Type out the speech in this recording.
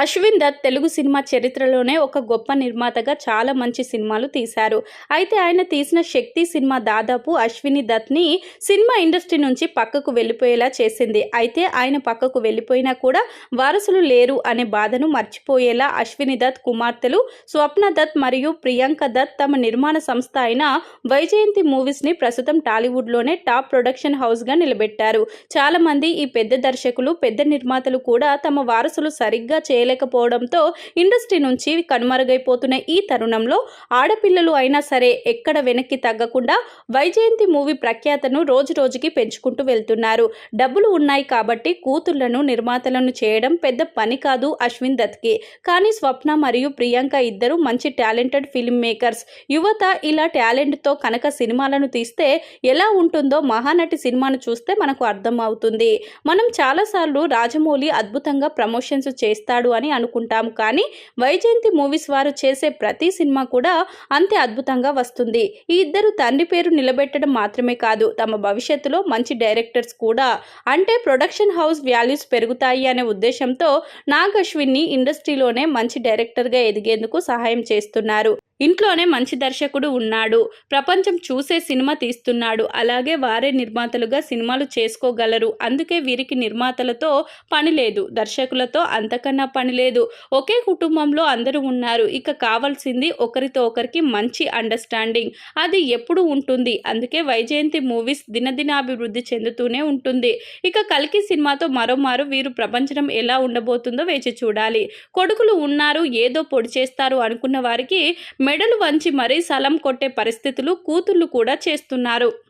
Ashwin Dutt Telugu cinema చరిత్రలోనే ఒక గొప్ప నిర్మాతగా చాలా మంచి సినిమాలు తీశారు. అయితే ఆయన తీసిన శక్తి సినిమా దాదాపు అశ్విని దత్ని సినిమా ఇండస్ట్రీ నుంచి పక్కకు వెళ్ళిపోయేలా చేసింది. అయితే ఆయన పక్కకు వెళ్ళిపోయినా కూడా వారసులు లేరు అనే బాధను మర్చిపోయేలా అశ్విని దత్ కుమార్తెలు స్వప్న దత్ మరియు ప్రియాంక దత్ తమ నిర్మాణ సంస్థ అయిన వైజయంతి మూవీస్ని ప్రస్తుతం టాలీవుడ్లోనే టాప్ ప్రొడక్షన్ హౌస్గా నిలబెట్టారు. చాలా మంది ఈ పెద్ద దర్శకులు, పెద్ద నిర్మాతలు కూడా తమ వారసులు సరిగ్గా చేయలేకపోవడంతో ఇండస్ట్రీ నుంచి కనుమరుగైపోతున్న ఈ తరుణంలో ఆడపిల్లలు అయినా సరే ఎక్కడ వెనక్కి తగ్గకుండా వైజయంతి మూవీ ప్రఖ్యాతను రోజు రోజుకి పెంచుకుంటూ వెళ్తున్నారు. డబ్బులు ఉన్నాయి కాబట్టి కూతుళ్లను నిర్మాతలను చేయడం పెద్ద పని కాదు అశ్విన్ దత్కి. కానీ స్వప్న మరియు ప్రియాంక ఇద్దరు మంచి టాలెంటెడ్ ఫిల్మ్ మేకర్స్. యువత ఇలా టాలెంట్తో కనుక సినిమాలను తీస్తే ఎలా ఉంటుందో మహానటి సినిమాను చూస్తే మనకు అర్థం అవుతుంది. మనం చాలాసార్లు రాజమౌళి అద్భుతంగా ప్రమోషన్స్ చేస్తాడు అని అనుకుంటాము, కానీ వైజయంతి మూవీస్ వారు చేసే ప్రతి సినిమా కూడా అంతే అద్భుతంగా వస్తుంది. ఈ ఇద్దరు తండ్రి పేరు నిలబెట్టడం మాత్రమే కాదు, తమ భవిష్యత్తులో మంచి డైరెక్టర్స్ కూడా. అంటే ప్రొడక్షన్ హౌస్ వాల్యూస్ పెరుగుతాయి అనే ఉద్దేశంతో నాగ్ అశ్విన్ని ఇండస్ట్రీలోనే మంచి డైరెక్టర్గా ఎదిగేందుకు సహాయం చేస్తున్నారు. ఇంట్లోనే మంచి దర్శకుడు ఉన్నాడు, ప్రపంచం చూసే సినిమా తీస్తున్నాడు, అలాగే వారే నిర్మాతలుగా సినిమాలు చేసుకోగలరు. అందుకే వీరికి నిర్మాతలతో పని లేదు, దర్శకులతో అంతకన్నా పని లేదు. ఒకే కుటుంబంలో అందరూ ఉన్నారు. ఇక కావాల్సింది ఒకరితో ఒకరికి మంచి అండర్స్టాండింగ్. అది ఎప్పుడు ఉంటుంది. అందుకే వైజయంతి మూవీస్ దినదినాభివృద్ధి చెందుతూనే ఉంటుంది. ఇక కల్కి సినిమాతో మరోమారు వీరు ప్రపంచం ఎలా ఉండబోతుందో వేచి చూడాలి. కొడుకులు ఉన్నారు, ఏదో పొడి చేస్తారు అనుకున్న వారికి మెడలు వంచి మరీ సలం కొట్టే పరిస్థితులు కూతుళ్ళు కూడా చేస్తున్నారు.